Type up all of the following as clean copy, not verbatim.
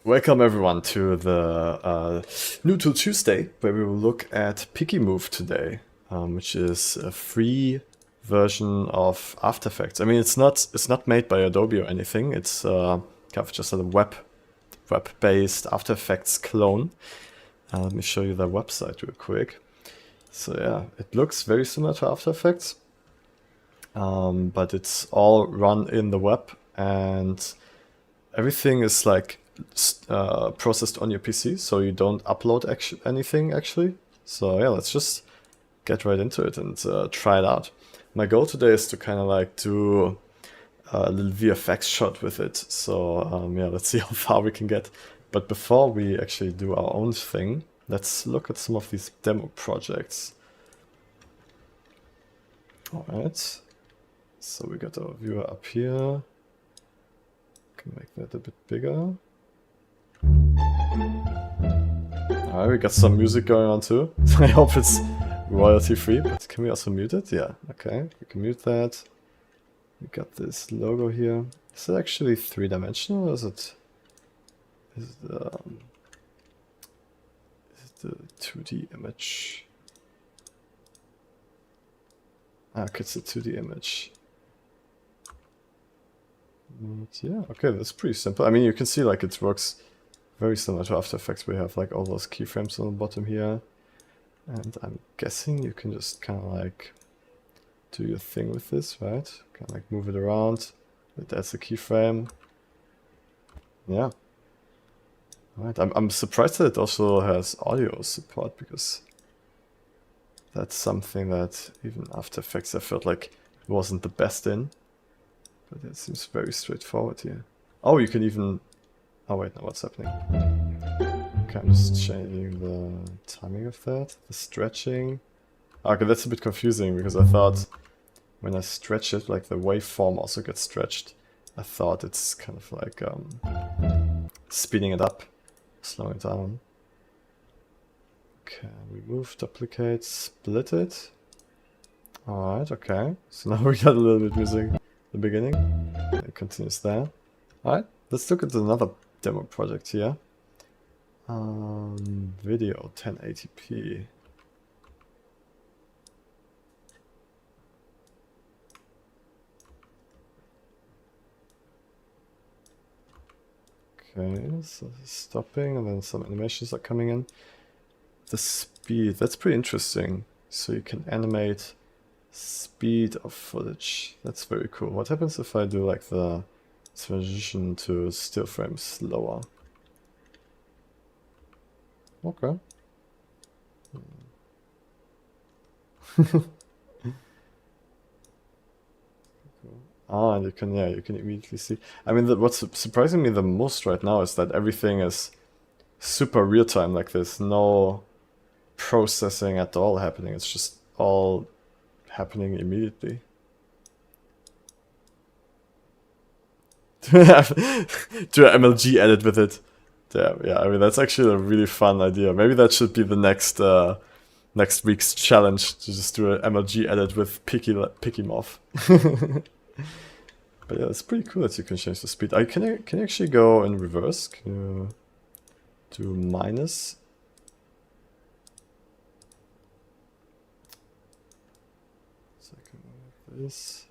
Welcome everyone to the New Tool Tuesday, where we will look at PIKIMOV today, which is a free version of After Effects. I mean, it's not made by Adobe or anything. It's kind of just a web-based After Effects clone. Let me show you the website real quick. So yeah, it looks very similar to After Effects, but it's all run in the web, and everything is like processed on your PC, so you don't upload anything actually. So yeah, let's just get right into it and try it out. My goal today is to kind of like do a little VFX shot with it. So yeah, let's see how far we can get. But before we actually do our own thing, let's look at some of these demo projects. Alright, so we got our viewer up here. Can make that a bit bigger. Alright, we got some music going on too. I hope it's royalty free, but can we also mute it? Yeah, okay, we can mute that. We got this logo here. Is it actually three-dimensional, or is it the 2D image? Ah, okay, it's a 2D image. Yeah, okay, that's pretty simple. I mean, you can see like it works very similar to After Effects. We have like all those keyframes on the bottom here. And I'm guessing you can just kind of like do your thing with this, right? Kind of like move it around. That's a keyframe. Yeah. Alright, I'm surprised that it also has audio support, because that's something that even After Effects I felt like wasn't the best in. But it seems very straightforward here. Oh, you can even... Oh wait, no, what's happening? Okay, I'm just changing the timing of that, the stretching. Okay, that's a bit confusing, because I thought when I stretch it, like the waveform also gets stretched. I thought it's kind of like speeding it up, slowing it down. Okay, remove, duplicate, split it. Alright, okay. So now we got a little bit music at the beginning. It continues there. Alright, let's look at another demo project here. Video 1080p. Okay, so stopping, and then some animations are coming in. The speed, that's pretty interesting. So you can animate speed of footage. That's very cool. What happens if I do like the transition to still frame slower? Okay. Ah, and you can, yeah, you can immediately see. I mean, what's surprising me the most right now is that everything is super real time. Like there's no processing at all happening. It's just all happening immediately. Do an MLG edit with it. Yeah, I mean, that's actually a really fun idea. Maybe that should be the next week's challenge, to just do an MLG edit with PIKIMOV. But yeah, it's pretty cool that you can change the speed. Can you actually go in reverse? Can you do minus? So I can move this.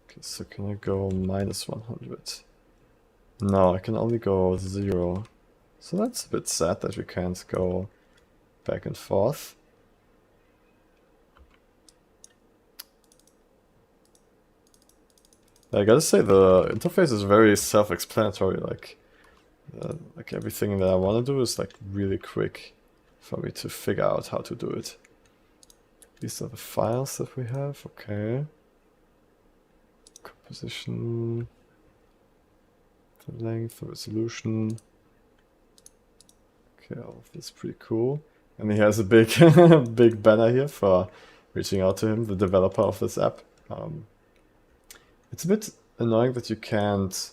Okay, so can I go minus 100? No, I can only go 0. So that's a bit sad that we can't go back and forth. I gotta say, the interface is very self-explanatory. Like everything that I want to do is like really quick for me to figure out how to do it. These are the files that we have. Okay. Composition, the length, the resolution. Okay, all of this is pretty cool. And he has a big big banner here for reaching out to him, the developer of this app. It's a bit annoying that you can't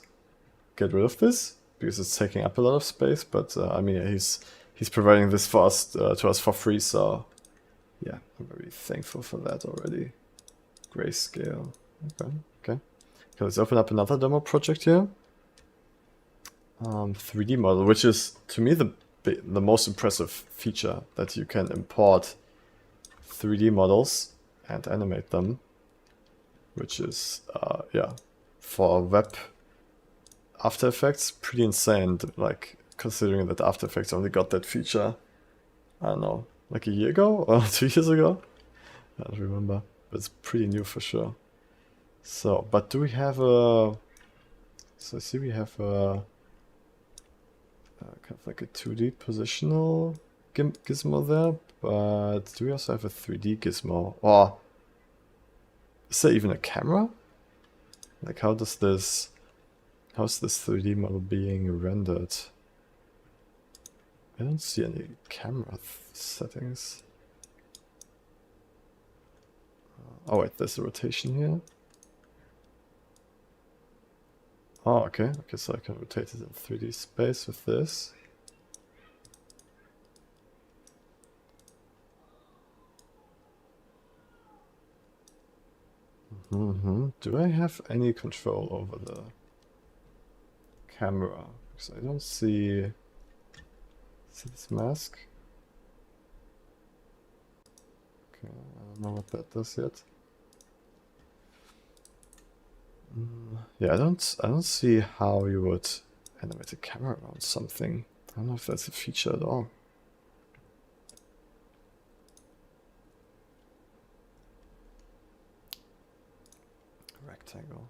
get rid of this, because it's taking up a lot of space, but I mean, he's providing this for us to us for free, so yeah, I'm very thankful for that already. Grayscale. Okay. Let's open up another demo project here. 3D model, which is to me the most impressive feature, that you can import 3D models and animate them, which is yeah, for web After Effects pretty insane. Like, considering that After Effects only got that feature, I don't know, like a year ago or 2 years ago. I don't remember, but it's pretty new for sure. So, but do we have a? So I see we have a kind of like a 2D positional gizmo there, but do we also have a 3D gizmo? Or is there even a camera? Like, how's this 3D model being rendered? I don't see any camera settings. Oh wait, there's a rotation here. Oh, okay. Okay, so I can rotate it in 3D space with this. Do I have any control over the camera? Because I don't see this mask. Okay, I don't know what that does yet. Yeah, I don't see how you would animate a camera around something. I don't know if that's a feature at all. Rectangle.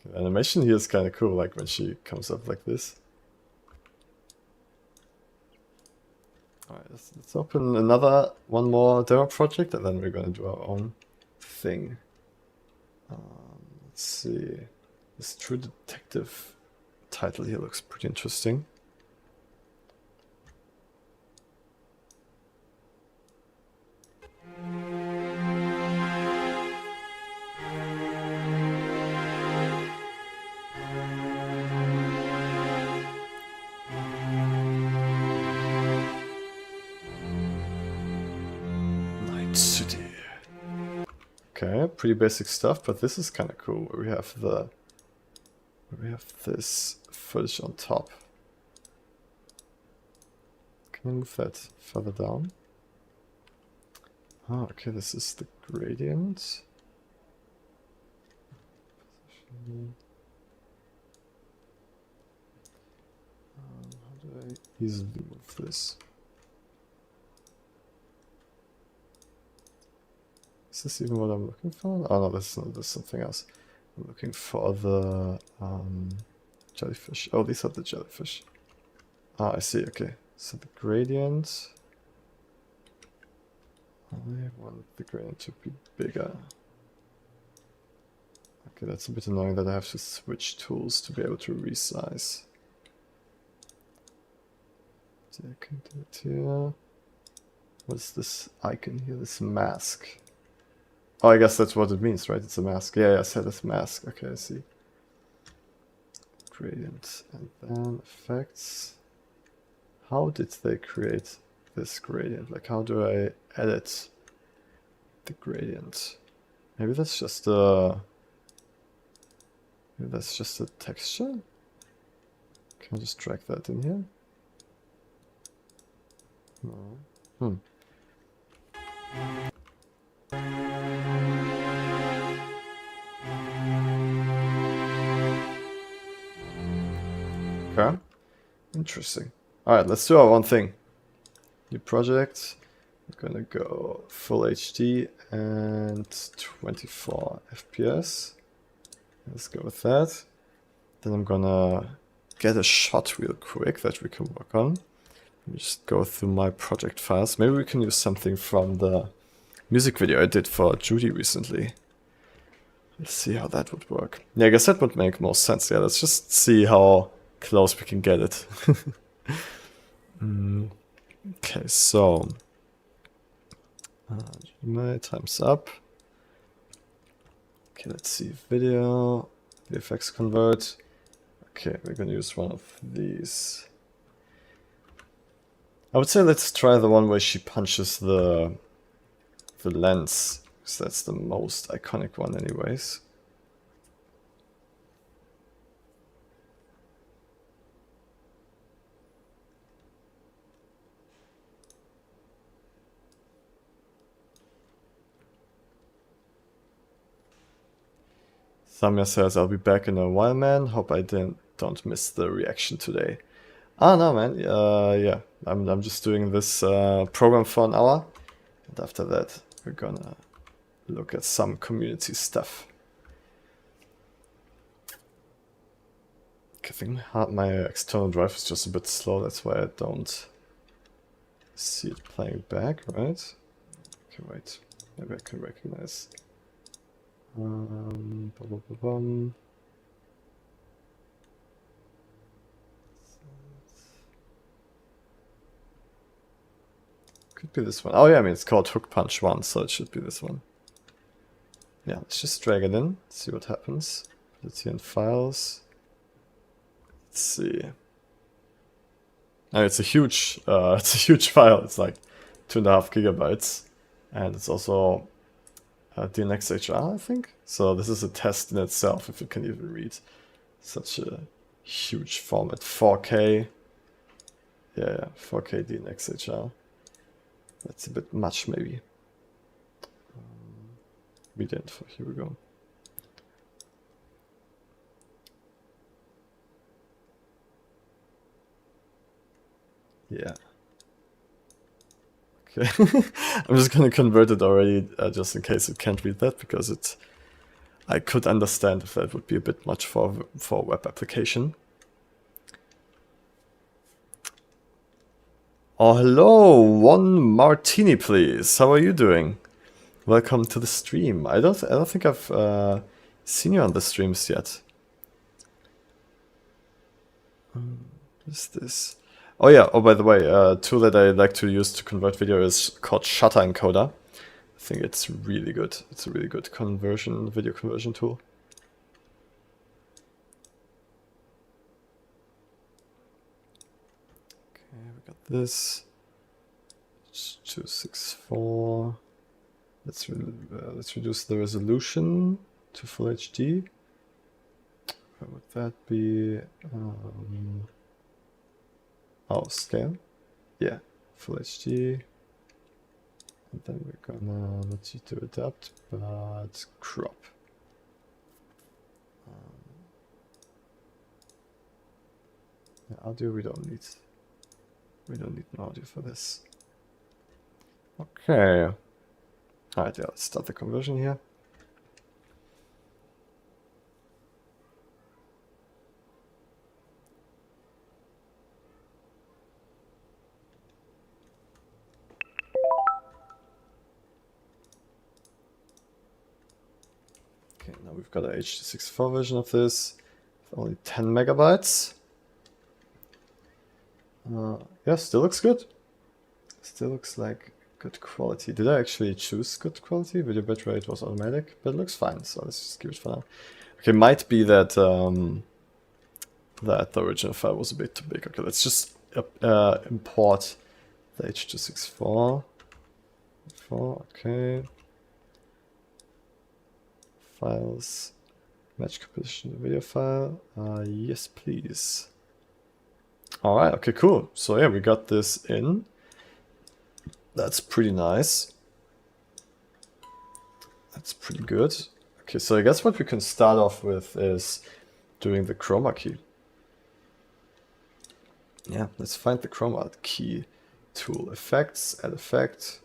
The animation here is kind of cool, like when she comes up like this. Alright, let's open one more demo project, and then we're going to do our own thing. Let's see. This True Detective title here looks pretty interesting. Okay, pretty basic stuff, but this is kind of cool. Where we have this footage on top. Can I move that further down? Oh, okay, this is the gradient. How do I easily move this? Is this even what I'm looking for? Oh no, this is something else. I'm looking for the jellyfish. Oh, these are the jellyfish. Ah, I see, okay. So the gradient... I want the gradient to be bigger. Okay, that's a bit annoying that I have to switch tools to be able to resize. So I can do it here. What's this icon here? This mask. Oh, I guess that's what it means, right? It's a mask. Yeah, I said it's mask. Okay, I see. Gradient. And then effects. How did they create this gradient? Like, how do I edit the gradient? Maybe that's just a... Maybe that's just a texture? Can I just drag that in here? No. Okay. Interesting. Alright, let's do our own thing. New project. I'm gonna go full HD and 24 FPS. Let's go with that. Then I'm gonna get a shot real quick that we can work on. Let me just go through my project files. Maybe we can use something from the music video I did for Judy recently. Let's see how that would work. Yeah, I guess that would make more sense. Yeah, let's just see how close we can get it. Okay, so my time's up. Okay, let's see, video, VFX convert. Okay, we're gonna use one of these. I would say let's try the one where she punches the lens, because that's the most iconic one anyways. Samya says, I'll be back in a while, man. Hope I don't miss the reaction today. Ah, no, man. Yeah, I'm just doing this program for an hour. And after that, we're gonna look at some community stuff. I think my external drive is just a bit slow. That's why I don't see it playing back, right? Okay, wait. Maybe I can recognize. Bum, bum, bum. Could be this one. Oh yeah, I mean it's called Hook Punch 1, so it should be this one. Yeah, let's just drag it in, see what happens. Put it here in files. Let's see. Oh, it's a huge file. It's like 2.5 gigabytes, and it's also DNxHR, I think. So this is a test in itself, if you can even read such a huge format. 4K. Yeah, 4K DNxHR. That's a bit much, maybe. Media info, here we go. Yeah. Okay. I'm just gonna convert it already, just in case it can't read that, because I could understand if that would be a bit much for a web application. Oh, hello, one martini, please. How are you doing? Welcome to the stream. I don't think I've seen you on the streams yet. What is this? Oh yeah. Oh, by the way, a tool that I like to use to convert video is called Shutter Encoder. I think it's really good. It's a really good video conversion tool. Okay, we got this. 264. Let's reduce the resolution to full HD. What would that be? Oh, scale. Yeah, full HD. And then we're gonna let you do adapt, but crop. Yeah, audio we don't need. We don't need an audio for this. Okay. Alright, yeah, let's start the conversion here. Okay, now we've got a H.264 version of this, with only 10 megabytes. Yeah, still looks good. Still looks like good quality. Did I actually choose good quality? Video bitrate was automatic, but it looks fine, so let's just keep it for now. Okay, might be that that the original file was a bit too big. Okay, let's just import the H.264. Okay. Files. Match composition video file. Yes, please. Alright, okay, cool. So yeah, we got this in. That's pretty nice. That's pretty good. Okay, so I guess what we can start off with is doing the chroma key. Yeah, let's find the chroma key tool. Effects, add effect.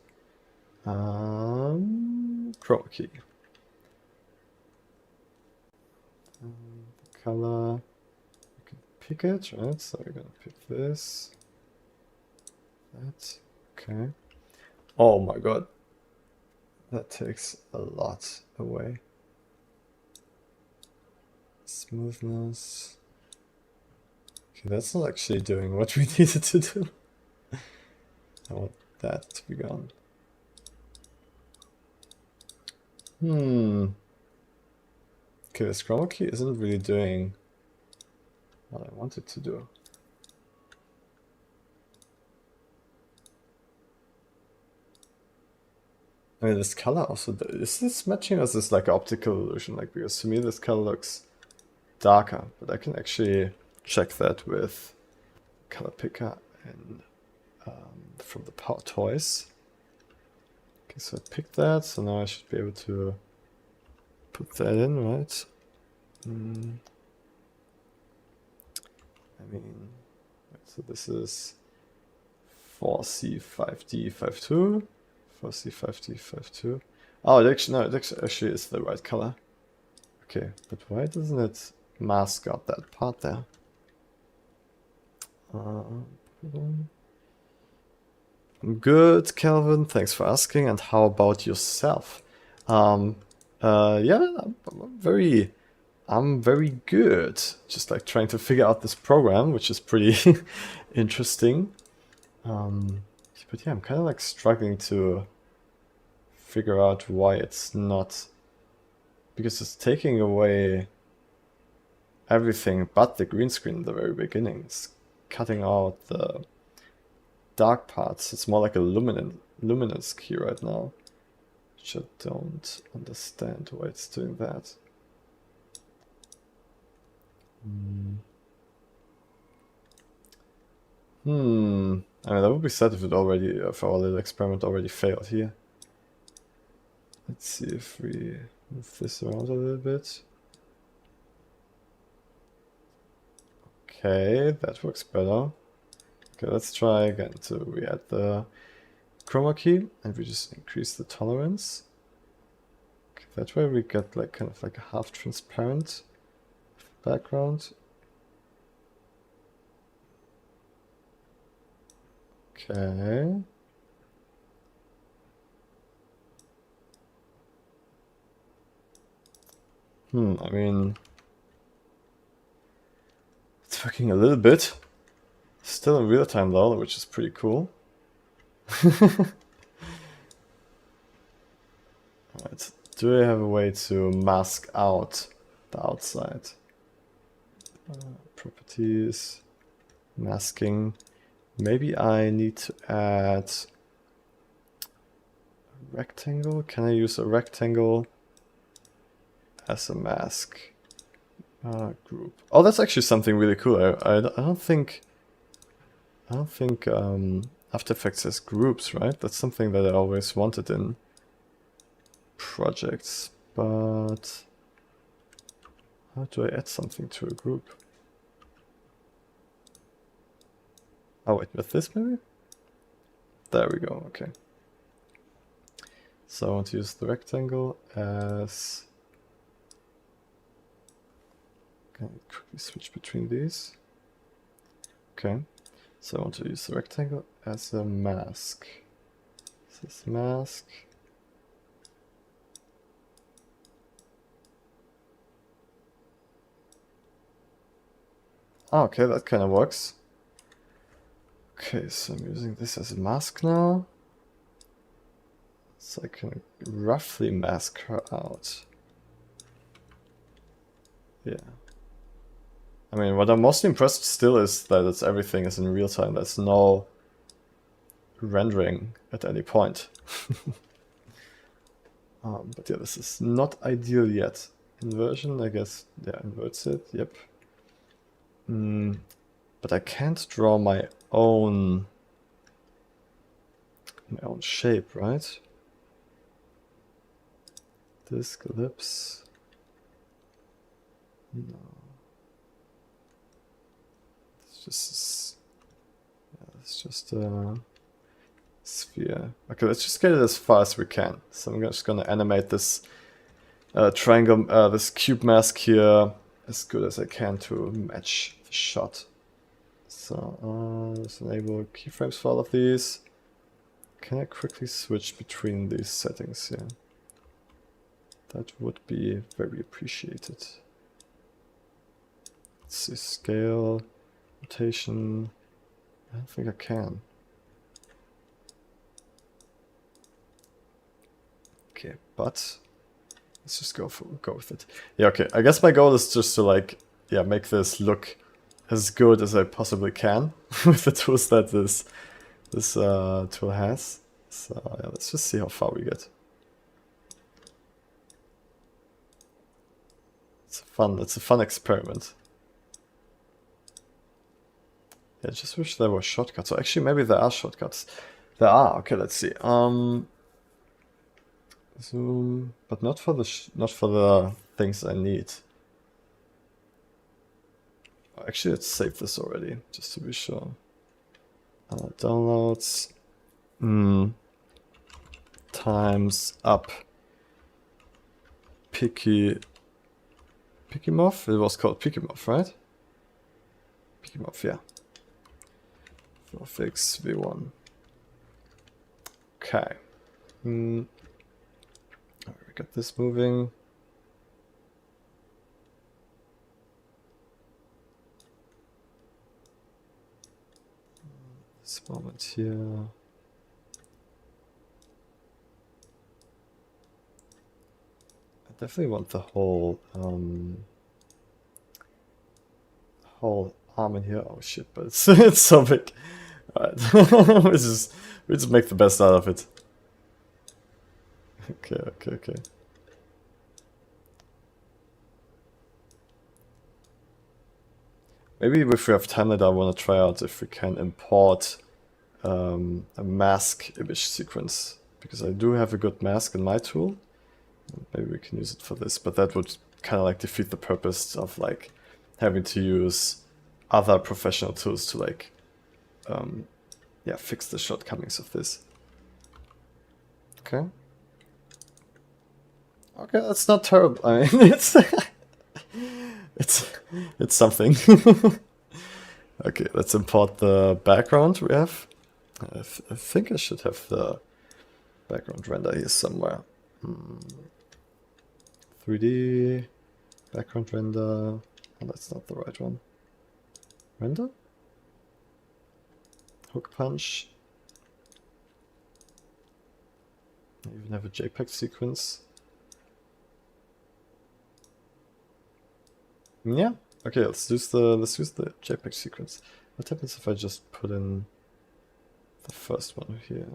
Chroma key. The color. We can pick it, right? So we're gonna pick this. That. Okay. Oh my god. That takes a lot away. Smoothness. Okay, that's not actually doing what we needed to do. I want that to be gone. Okay, this chroma key isn't really doing what I wanted to do. I mean, this color also, is this matching or is this like an optical illusion? Like, because to me this color looks darker, but I can actually check that with color picker and from the Power Toys. Okay, so I picked that, so now I should be able to put that in, right? I mean, so this is 4C5D52, 4C5D52. Oh, it actually, no, it actually is the right color. Okay, but why doesn't it mask out that part there? I'm good, Calvin. Thanks for asking. And how about yourself? Yeah, I'm very good. Just like trying to figure out this program, which is pretty interesting. But yeah, I'm kind of like struggling to figure out why it's not, because it's taking away everything but the green screen at the very beginning. It's cutting out the dark parts. It's more like a luminance key right now, which I don't understand why it's doing that. I mean, that would be sad if if our little experiment already failed here. Let's see if we move this around a little bit. Okay, that works better. Okay, let's try again. So we add the chroma key and we just increase the tolerance. Okay, that way we get like kind of like a half transparent background. Okay. I mean, it's working a little bit. Still in real time though, which is pretty cool. Alright, do I have a way to mask out the outside? Properties, masking. Maybe I need to add a rectangle. Can I use a rectangle as a mask group? Oh, that's actually something really cool. I don't think After Effects has groups, right? That's something that I always wanted in projects, but how do I add something to a group? Oh wait, with this maybe? There we go, okay. So I want to use the rectangle as... Can I quickly switch between these? Okay, so I want to use the rectangle as a mask. This is mask. Oh, okay, that kind of works. Okay, so I'm using this as a mask now. So I can roughly mask her out. Yeah. I mean, what I'm most impressed still is that everything is in real time. There's no rendering at any point. But yeah, this is not ideal yet. Inversion, I guess, yeah, inverts it, yep. But I can't draw my own shape, right? Disk ellipse. No. It's just a sphere. Okay, let's just get it as far as we can. So I'm just gonna animate this triangle, this cube mask here as good as I can to match the shot. So let's enable keyframes for all of these. Can I quickly switch between these settings here? That would be very appreciated. Let's see, scale, rotation. I don't think I can. Okay, but let's just go with it. Yeah, okay. I guess my goal is just to like, yeah, make this look as good as I possibly can with the tools that this tool has. So yeah, let's just see how far we get. It's a fun experiment. Yeah, I just wish there were shortcuts. So actually, maybe there are shortcuts. There are. Okay, let's see. Zoom, but not for the things I need. Actually, let's save this already, just to be sure. Downloads. Times up. PIKIMOV? It was called PIKIMOV, right? PIKIMOV, yeah. Fix V1. Okay. We got this moving. This moment here. I definitely want the whole arm in here. Oh shit, but it's it's so big. Alright. we just make the best out of it. Okay. Maybe if we have time later, I want to try out if we can import a mask image sequence, because I do have a good mask in my tool. Maybe we can use it for this, but that would kind of like defeat the purpose of like having to use other professional tools to like yeah, fix the shortcomings of this. Okay, that's not terrible. I mean, it's something. Okay, let's import the background we have. I think I should have the background render here somewhere. 3D background render. Oh, that's not the right one. Render? Hook punch. I even have a JPEG sequence. Yeah. Okay, let's use the JPEG sequence. What happens if I just put in the first one here?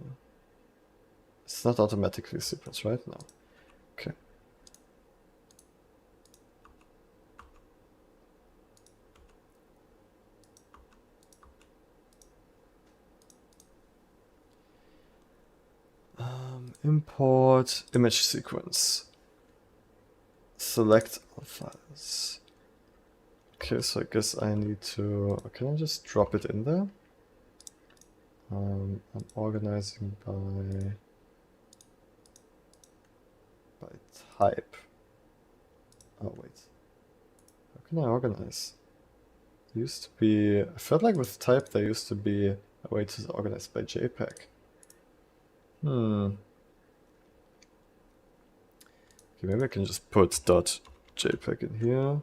It's not automatically a sequence, right? No. Okay. Import image sequence. Select all files. Okay, so I guess I need to... Can I just drop it in there? I'm organizing by type. Oh wait, how can I organize? There used to be... I felt like with type there used to be a way to organize by JPEG. Okay, maybe I can just put .jpeg in here.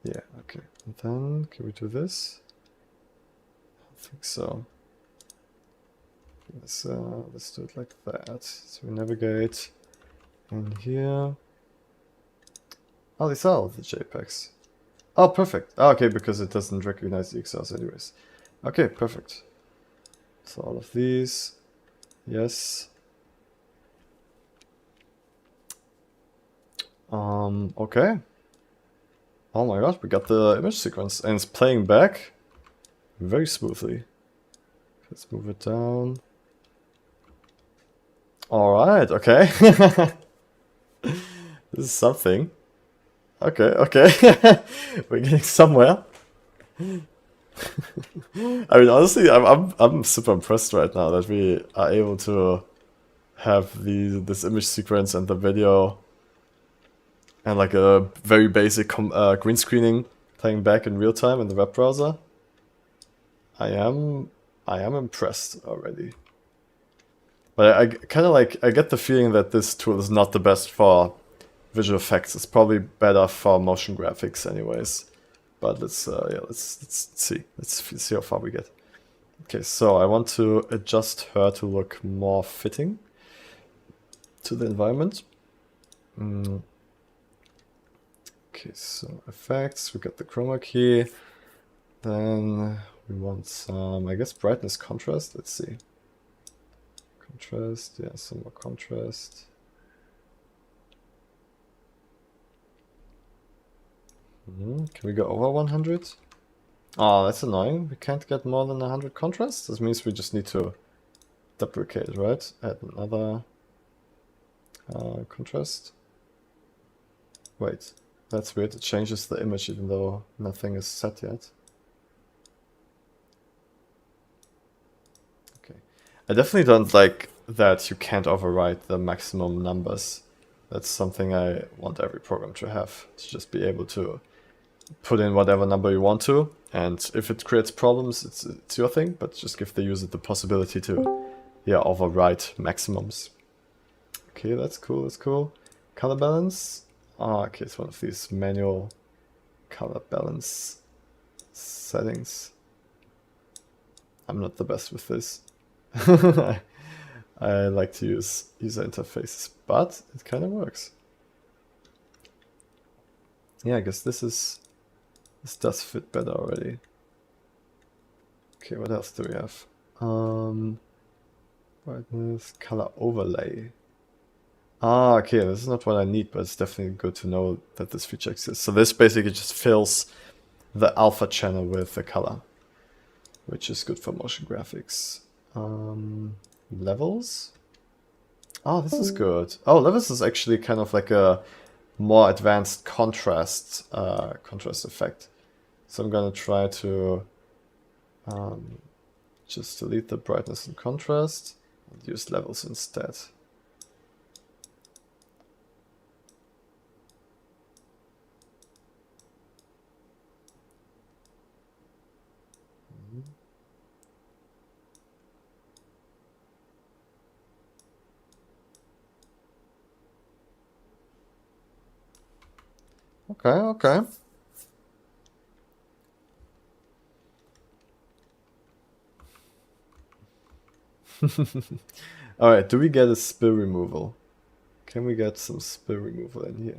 Yeah, okay. And then, can we do this? I don't think so. Let's do it like that. So we navigate in here. Oh, these are all the JPEGs. Oh, perfect. Oh, okay, because it doesn't recognize the XLs anyways. Okay, perfect. So all of these, yes. Okay. Oh my god, we got the image sequence and it's playing back very smoothly. Let's move it down. Alright, okay. This is something. Okay. We're getting somewhere. I mean, honestly, I'm super impressed right now that we are able to have this image sequence and the video and like a very basic green screening playing back in real time in the web browser. I am impressed already. But I kind of like, I get the feeling that this tool is not the best for visual effects. It's probably better for motion graphics anyways. But let's see. Let's see how far we get. Okay, so I want to adjust her to look more fitting to the environment. Okay, Okay, so effects, we got the chroma key. Then we want some, I guess, brightness contrast. Let's see. Contrast, yeah, some more contrast. Can we go over 100? Oh, that's annoying. We can't get more than 100 contrast. This means we just need to duplicate, right? Add another contrast. Wait, that's weird. It changes the image even though nothing is set yet. Okay. I definitely don't like that you can't override the maximum numbers. That's something I want every program to have. To just be able to put in whatever number you want to. And if it creates problems, it's your thing. But just give the user the possibility to, yeah, override maximums. Okay, that's cool, that's cool. Color balance. Ah, okay, it's one of these manual color balance settings. I'm not the best with this. I like to use user interfaces, but it kind of works. Yeah, I guess this does fit better already. Okay, what else do we have? Brightness, color overlay. Ah, okay, this is not what I need, but it's definitely good to know that this feature exists. So this basically just fills the alpha channel with the color, which is good for motion graphics. Levels? Oh, this is good. Oh, levels is actually kind of like a more advanced contrast effect. So I'm gonna try to just delete the brightness and contrast and use levels instead. Okay, okay. Alright, do we get a spill removal? Can we get some spill removal in here?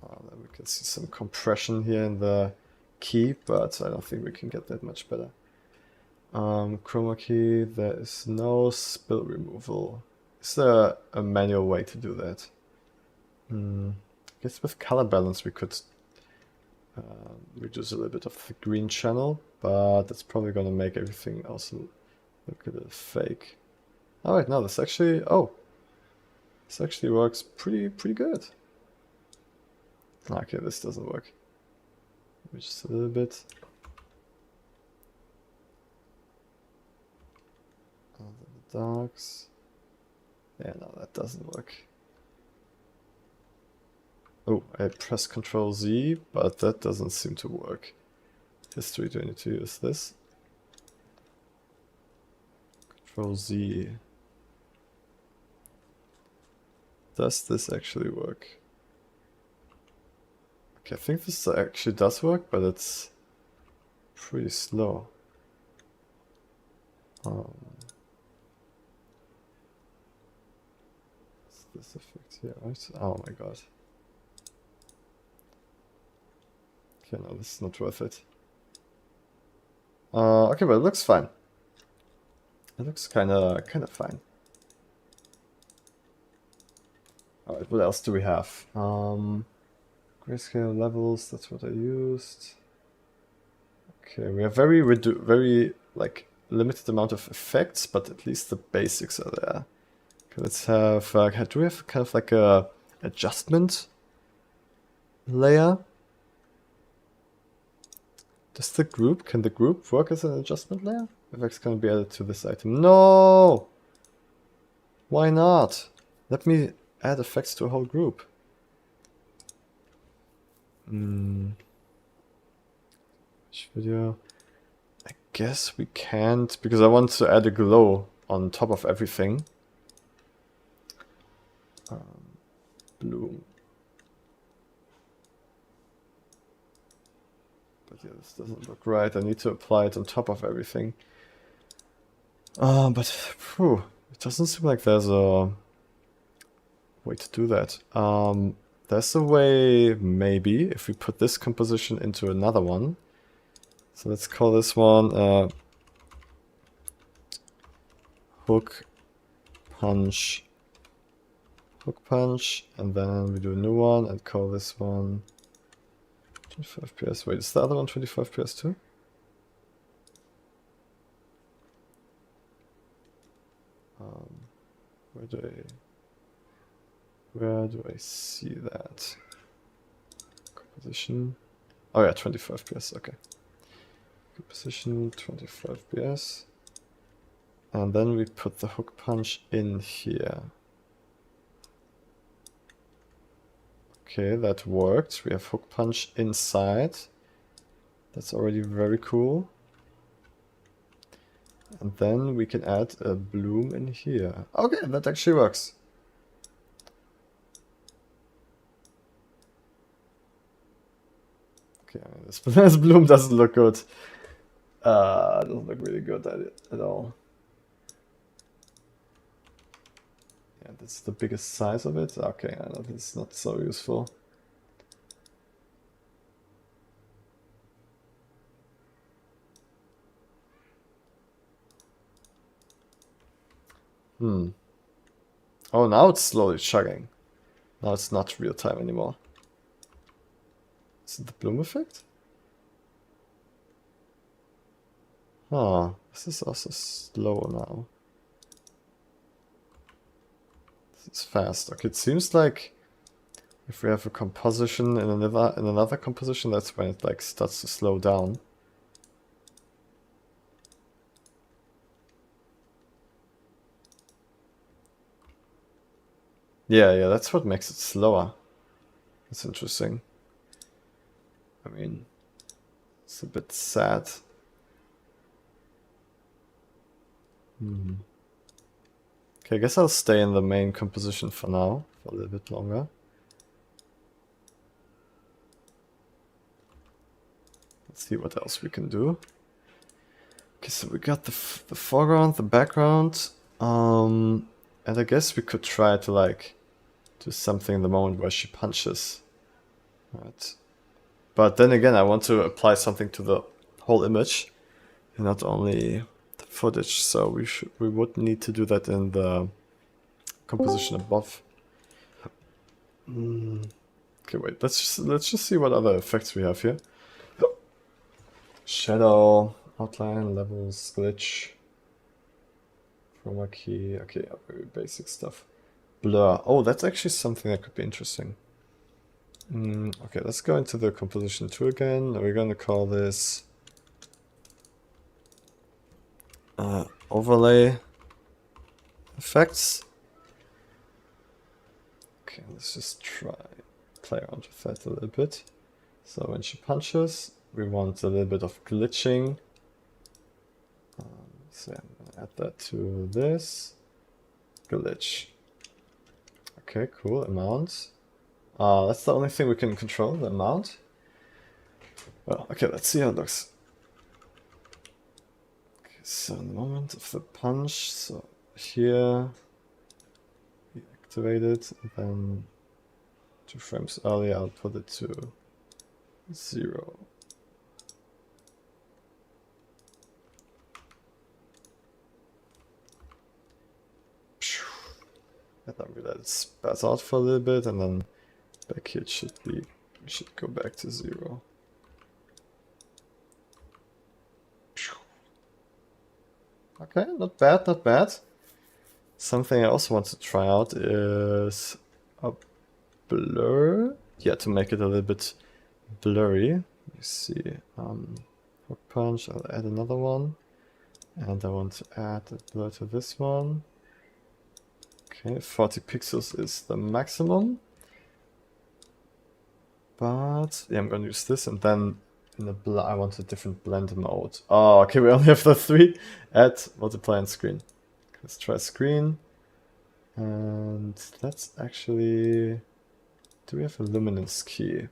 Then we can see some compression here in the key, but I don't think we can get that much better. Chroma key, there is no spill removal. Is there a manual way to do that? I guess with color balance we could reduce a little bit of the green channel, but that's probably gonna make everything else look a little fake. Alright, now this actually, this actually works pretty good. Okay, this doesn't work. Maybe just a little bit. The darks. Yeah, no, that doesn't work. Oh, I press Ctrl Z, but that doesn't seem to work. History, do I need to use this? Ctrl Z. Does this actually work? Okay, I think this actually does work, but it's pretty slow. What's this effect here, right? Oh my god. Okay, no, this is not worth it. Okay, but it looks fine. It looks kinda fine. Alright, what else do we have? Grayscale levels, that's what I used. Okay, we have very like limited amount of effects, but at least the basics are there. Okay, let's have, do we have kind of like a adjustment layer? Can the group work as an adjustment layer? Effects can be added to this item. No! Why not? Let me add effects to a whole group. Which video? I guess we can't, because I want to add a glow on top of everything. Bloom. But yeah, this doesn't look right. I need to apply it on top of everything. But it doesn't seem like there's a way to do that. There's a way, maybe, if we put this composition into another one. So let's call this one hook punch, and then we do a new one and call this one 25 PS. Wait, is the other one 25 PS too? Where do I see that? Composition. Oh yeah, 25 PS, okay. Composition, 25 PS. And then we put the hook punch in here. Okay, that worked. We have hook punch inside. That's already very cool. And then we can add a bloom in here. Okay, that actually works. Okay, this bloom doesn't look good. Doesn't look really good at all. Yeah, that's the biggest size of it. Okay, I know this is not so useful. Oh, now it's slowly chugging. Now it's not real time anymore. Is it the bloom effect? Huh, this is also slower now. This is fast. Okay, it seems like if we have a composition in another composition, that's when it like starts to slow down. Yeah, that's what makes it slower. That's interesting. I mean, it's a bit sad. Okay, I guess I'll stay in the main composition for now, for a little bit longer. Let's see what else we can do. Okay, so we got the foreground, the background, and I guess we could try to like do something in the moment where she punches. Right. But then again, I want to apply something to the whole image, and not only the footage. So we would need to do that in the composition above. Okay, wait. Let's just see what other effects we have here. Shadow, outline, levels, glitch, chroma key. Okay, yeah, very basic stuff. Blur. Oh, that's actually something that could be interesting. Okay, let's go into the composition tool again. We're going to call this overlay effects. Okay, let's just play around with that a little bit. So when she punches, we want a little bit of glitching. So I'm going to add that to this. Glitch. Okay, cool. Amount. That's the only thing we can control, the amount. Well, okay, let's see how it looks. Okay, so in the moment of the punch, so here we activate it, and then 2 frames earlier I'll put it to 0. And then we let it spaz out for a little bit, and then back here we should go back to 0. Okay, not bad, not bad. Something I also want to try out is a blur. Yeah, to make it a little bit blurry. Let me see. Hook punch, I'll add another one. And I want to add a blur to this one. Okay, 40 pixels is the maximum. But yeah, I'm gonna use this, and then in the I want a different blend mode. Oh, okay, we only have the 3. Add, multiply, and screen. Let's try screen. And let's actually... Do we have a luminance key?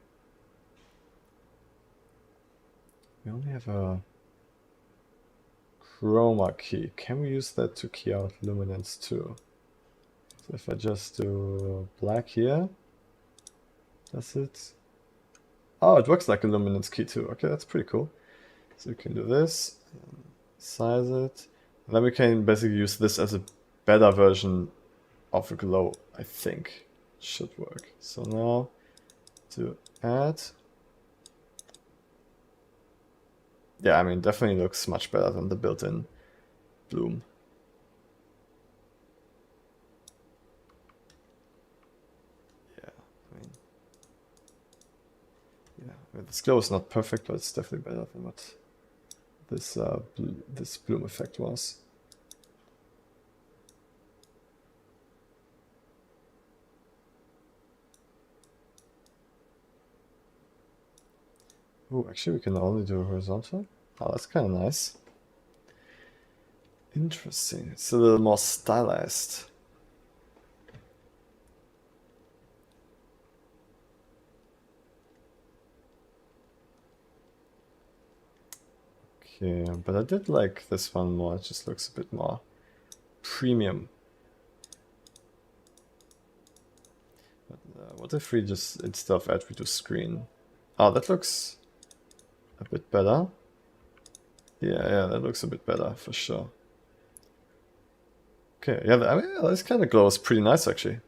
We only have a chroma key. Can we use that to key out luminance too? So if I just do black here, does it? Oh, it works like a luminance key too. Okay, that's pretty cool. So we can do this, size it, and then we can basically use this as a better version of a glow, I think. Should work. So now to add. Yeah, I mean, definitely looks much better than the built-in bloom. Yeah, I mean, this glow is not perfect, but it's definitely better than what this bloom effect was. Oh, actually we can only do horizontal. Oh, that's kind of nice. Interesting. It's a little more stylized. Okay, but I did like this one more. It just looks a bit more premium. But, what if we just, instead of add, we do screen? Oh, that looks a bit better. Yeah, that looks a bit better for sure. Okay, yeah, I mean, this kind of glow is pretty nice actually.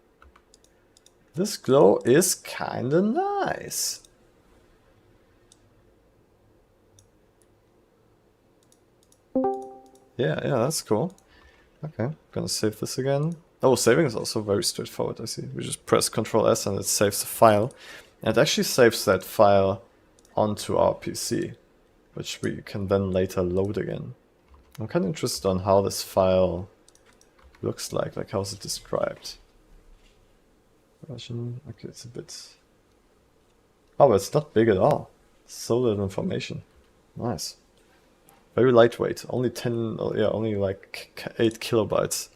This glow is kind of nice. Yeah, that's cool. Okay, gonna save this again. Oh, saving is also very straightforward, I see. We just press Ctrl S and it saves the file. And it actually saves that file onto our PC, which we can then later load again. I'm kind of interested on how this file looks like how is it described? Version, okay, it's a bit... Oh, but it's not big at all. So little information. Nice. Very lightweight, only 10, yeah, only like 8 kilobytes.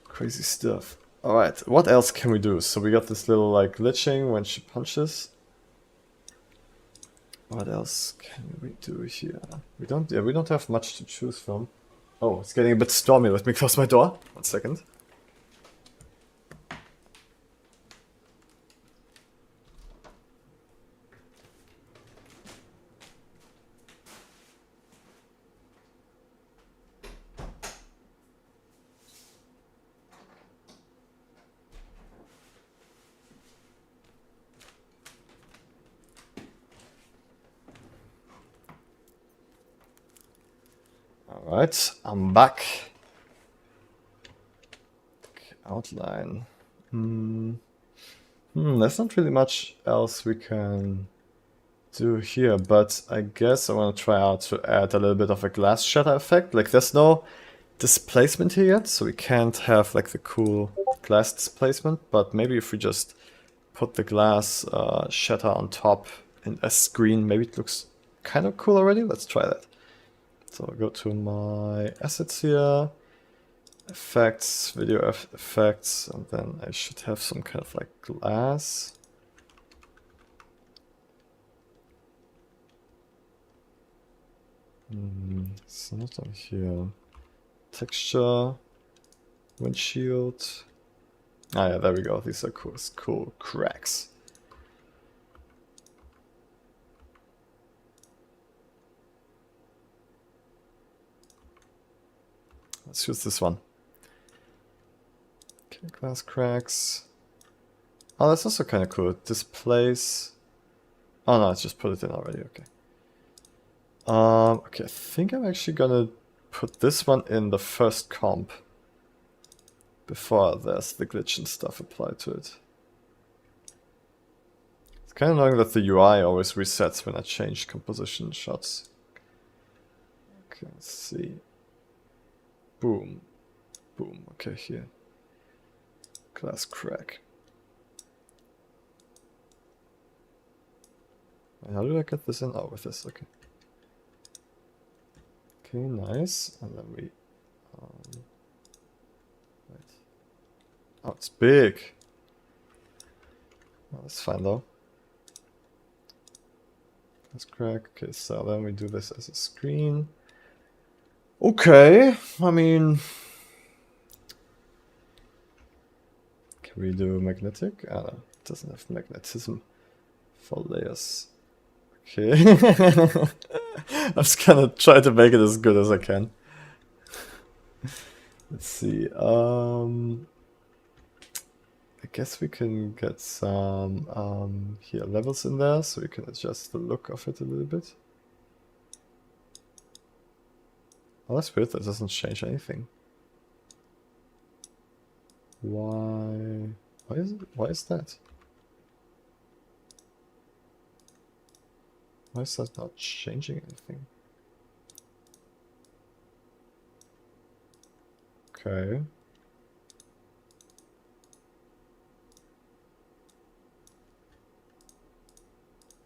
Crazy stuff. Alright, what else can we do? So we got this little like glitching when she punches. What else can we do here? We don't have much to choose from. Oh, it's getting a bit stormy. Let me close my door. 1 second. Alright, I'm back. Outline. There's not really much else we can do here, but I guess I want to try out to add a little bit of a glass shatter effect. Like there's no displacement here yet, so we can't have like the cool glass displacement, but maybe if we just put the glass shatter on top in a screen, maybe it looks kind of cool already. Let's try that. So I'll go to my assets here, effects, video effects, and then I should have some kind of like glass. It's not on here. Texture, windshield. Ah yeah, there we go. These are cool cracks. Let's use this one. Okay, glass cracks. Oh, that's also kind of cool. It displays. Oh no, I just put it in already. Okay. Okay, I think I'm actually gonna put this one in the first comp before there's the glitch and stuff applied to it. It's kind of annoying that the UI always resets when I change composition shots. Okay, let's see. Boom. Boom. Okay, here. Glass crack. How do I get this in? Oh, with this. Okay. Okay, nice. And then we... wait. Oh, it's big. Oh, that's fine though. Let's crack. Okay, so then we do this as a screen. Okay, I mean... Can we do magnetic? Ah, no, it doesn't have magnetism for layers. Okay. I'm just gonna try to make it as good as I can. Let's see. I guess we can get some here levels in there, so we can adjust the look of it a little bit. Oh, that's weird. That doesn't change anything. Why? Why is it? Why is that? Why is that not changing anything? Okay.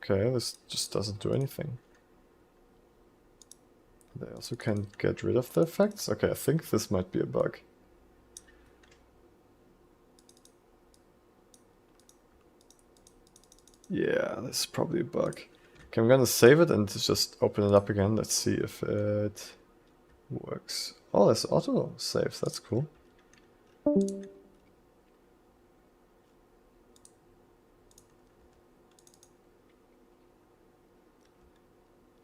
Okay, this just doesn't do anything. They also can get rid of the effects. Okay, I think this might be a bug. Yeah, this is probably a bug. Okay, I'm gonna save it and just open it up again. Let's see if it works. Oh, there's auto saves. That's cool.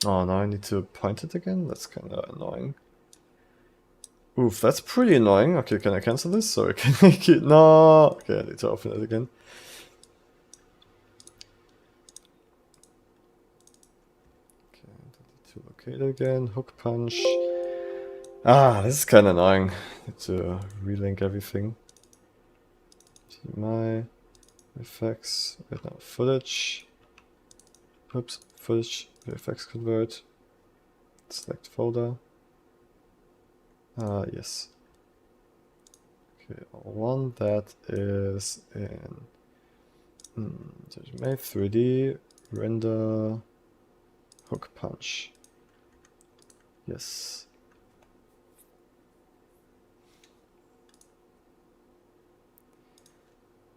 Oh, now I need to point it again? That's kind of annoying. Oof, that's pretty annoying. Okay, can I cancel this? So I can make it... No! Okay, I need to open it again. Okay, to locate it again. Hook punch. Ah, this is kind of annoying. Need to relink everything. My effects. Right now, footage. Oops, footage. VFX convert. Select folder. Yes. Okay, one that is in Made 3D render hook punch. Yes.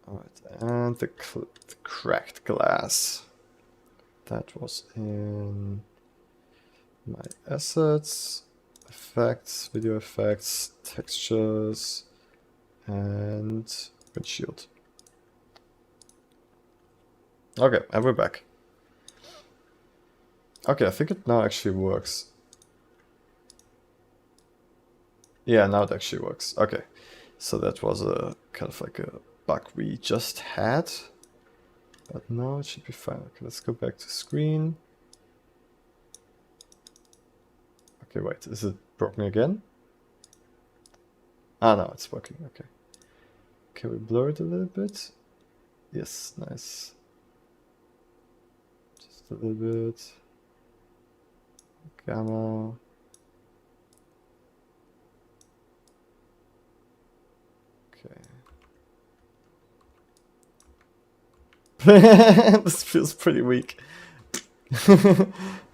Alright, and the cracked glass. That was in my assets, effects, video effects, textures, and windshield. Okay, and we're back. Okay, I think it now actually works. Yeah, now it actually works. Okay, so that was a kind of like a bug we just had. But now it should be fine. Okay, let's go back to screen. Okay, wait, is it broken again? Ah, no, it's working, okay. Can we blur it a little bit? Yes, nice. Just a little bit. Gamma. Okay. This feels pretty weak.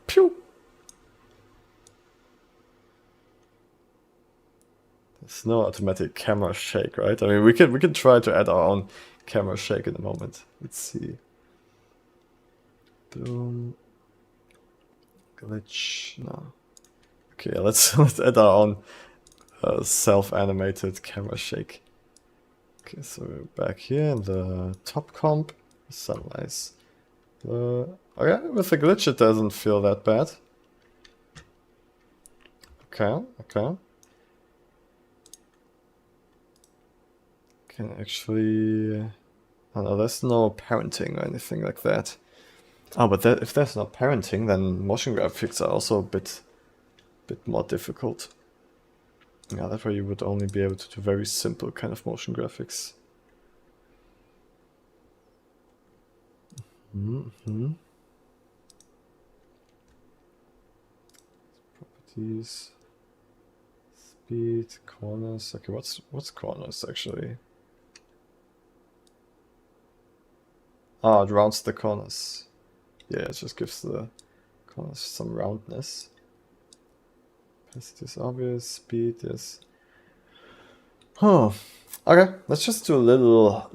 Pew! There's no automatic camera shake, right? I mean, we can try to add our own camera shake in a moment. Let's see. Boom. Glitch. No. Okay, let's add our own self-animated camera shake. Okay, so we're back here in the top comp. Sunrise. Okay, with the glitch it doesn't feel that bad. Okay, okay. Can actually... Oh no, there's no parenting or anything like that. Oh, but if there's no parenting, then motion graphics are also a bit more difficult. Yeah, that way you would only be able to do very simple kind of motion graphics. Properties, speed, corners. Okay, what's corners actually? Ah, it rounds the corners. Yeah, it just gives the corners some roundness. Opacity is obvious, speed is... Huh. Okay, let's just do a little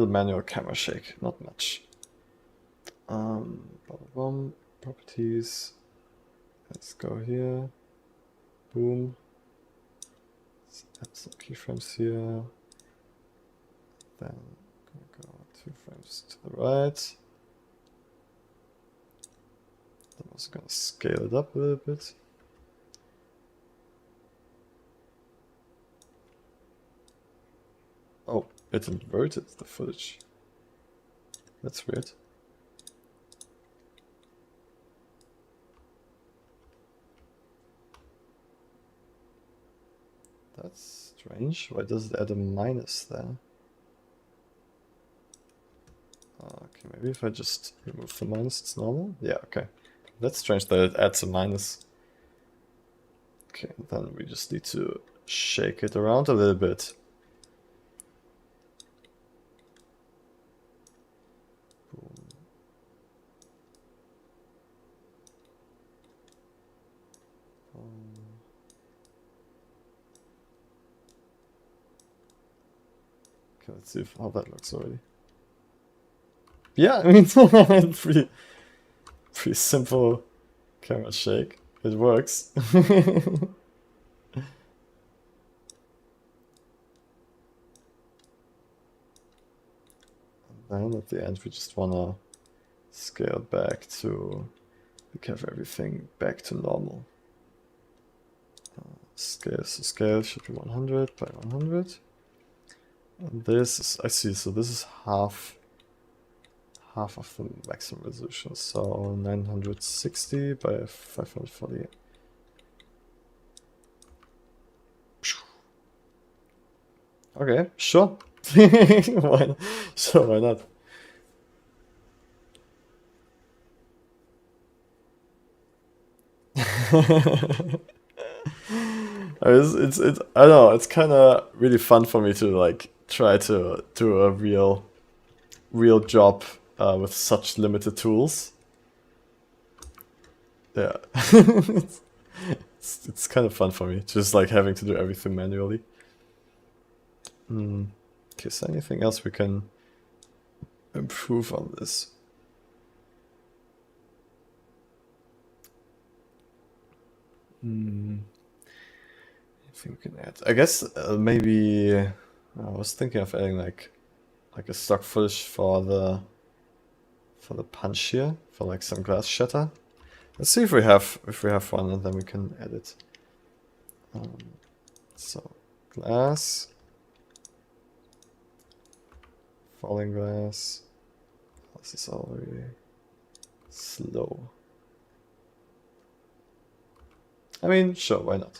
manual camera shake, not much. Properties. Let's go here. Boom. Let's add some keyframes here. Then go 2 frames to the right. I'm also gonna scale it up a little bit. Oh, it inverted the footage. That's weird. That's strange. Why does it add a minus there? Okay, maybe if I just remove the minus, it's normal? Yeah, okay. That's strange that it adds a minus. Okay, then we just need to shake it around a little bit. Boom. Okay, let's see how that looks already. Yeah, I mean, pretty simple camera shake. It works. And then at the end, we just wanna scale back to have everything back to normal. Scale should be 100 by 100. And this is, I see, so this is half of the maximum resolution, so 960 by 540. Okay, sure. Why not? It's I don't know, it's kind of really fun for me to like try to do a real job with such limited tools. Yeah. it's kind of fun for me, just like having to do everything manually. Okay, is there anything else we can improve on this? Anything we can add? I guess maybe I was thinking of adding like a stock footage for the punch here, for like some glass shatter. Let's see if we have one, and then we can add it. So glass, falling glass. This is already slow. I mean, sure, why not?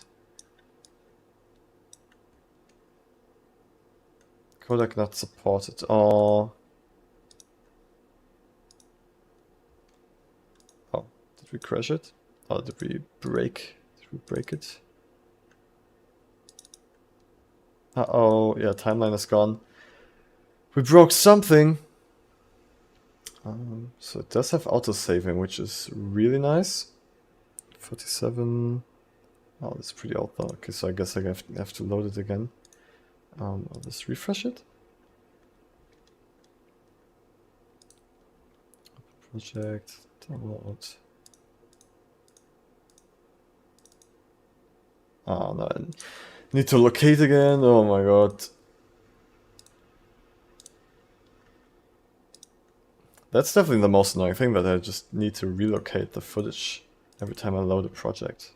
Codec not supported. Oh. Oh, did we crash it? Or did we break? Did we break it? Uh-oh, yeah, timeline is gone. We broke something! So it does have autosaving, which is really nice. 47... Oh, that's pretty old though. Okay, so I guess I have to load it again. I'll just refresh it. Project, download. Oh no, I need to locate again. Oh my god. That's definitely the most annoying thing, that I just need to relocate the footage every time I load a project.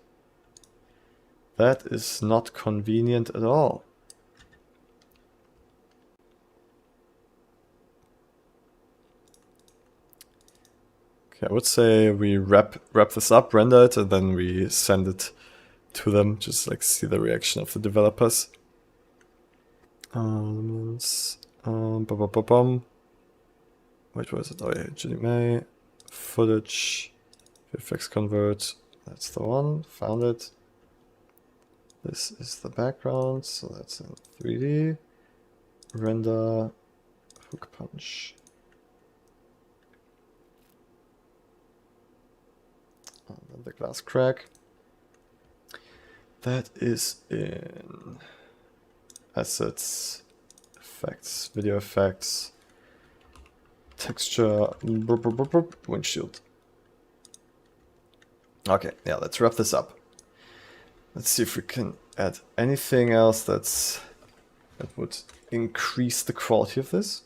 That is not convenient at all. Okay, I would say we wrap this up, render it, and then we send it to them, just like see the reaction of the developers. Wait, where is it? Oh yeah, Jenny May, footage, VFX convert, that's the one, found it. This is the background, so that's in 3D. Render, hook punch. And then the glass crack. That is in assets, effects, video effects, texture, windshield. Okay, yeah, let's wrap this up. Let's see if we can add anything else that would increase the quality of this.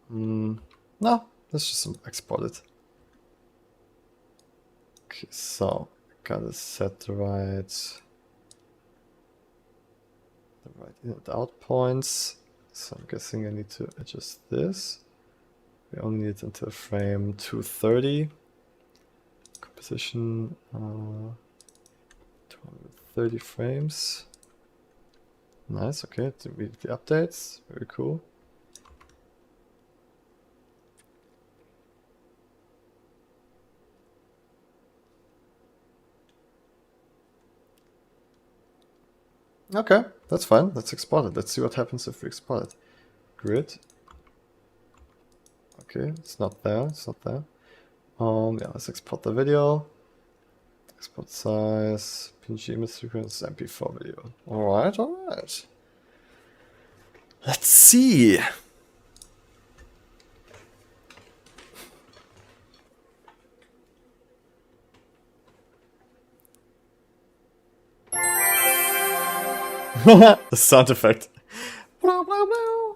No, let's just export it. Okay, so gotta set the right in and out points. So I'm guessing I need to adjust this. We only need it until frame 230. Composition 230 frames. Nice, okay, to read the updates. Very cool. Okay, that's fine. Let's export it. Let's see what happens if we export it. Grid. Okay, it's not there. It's not there. Yeah, let's export the video. Export size, PNG image sequence, MP4 video. Alright, alright. Let's see. The sound effect. Blah, blah, blah.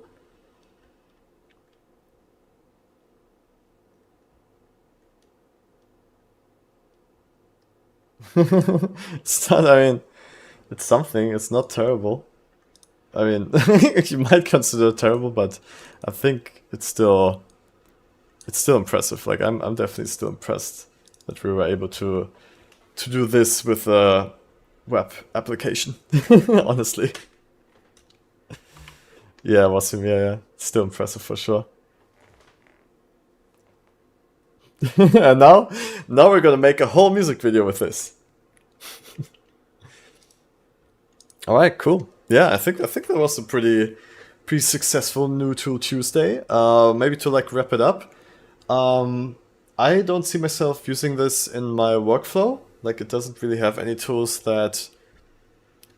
It's not, I mean, it's something, it's not terrible. I mean, you might consider it terrible, but I think it's still impressive. Like, I'm definitely still impressed that we were able to do this with a web application, honestly. Yeah, Wasim, yeah. Still impressive for sure. And now we're gonna make a whole music video with this. All right, cool. Yeah, I think that was a pretty successful New Tool Tuesday. Maybe to like wrap it up. I don't see myself using this in my workflow. Like, it doesn't really have any tools that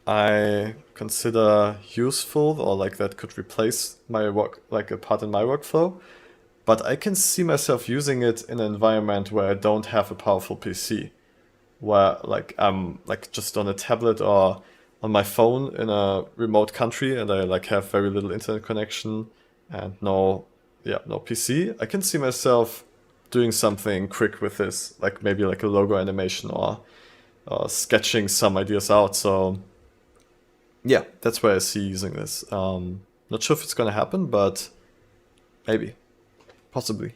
I consider useful or like that could replace my work, like a part in my workflow. But I can see myself using it in an environment where I don't have a powerful PC, where like I'm like just on a tablet or on my phone in a remote country and I like have very little internet connection and no PC. I can see myself doing something quick with this, like maybe like a logo animation or sketching some ideas out. So yeah, that's where I see using this. Not sure if it's gonna happen, but maybe. Possibly.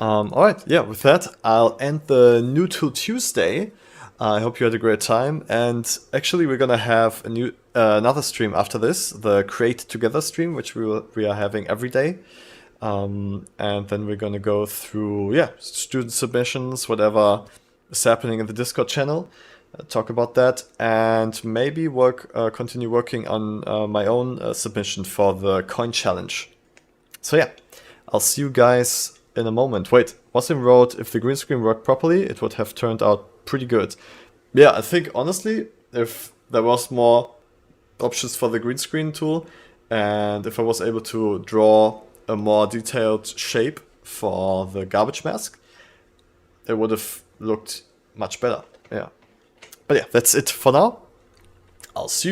Alright, yeah, with that, I'll end the New Tool Tuesday. I hope you had a great time, and actually we're gonna have a new another stream after this, the Create Together stream, which we are having every day. And then we're gonna go through, student submissions, whatever is happening in the Discord channel, talk about that, and maybe continue working on my own submission for the coin challenge. So yeah. I'll see you guys in a moment. Wait, Wasim wrote, if the green screen worked properly, it would have turned out pretty good. Yeah, I think honestly, if there was more options for the green screen tool, and if I was able to draw a more detailed shape for the garbage mask, it would have looked much better. Yeah. But yeah, that's it for now. I'll see you.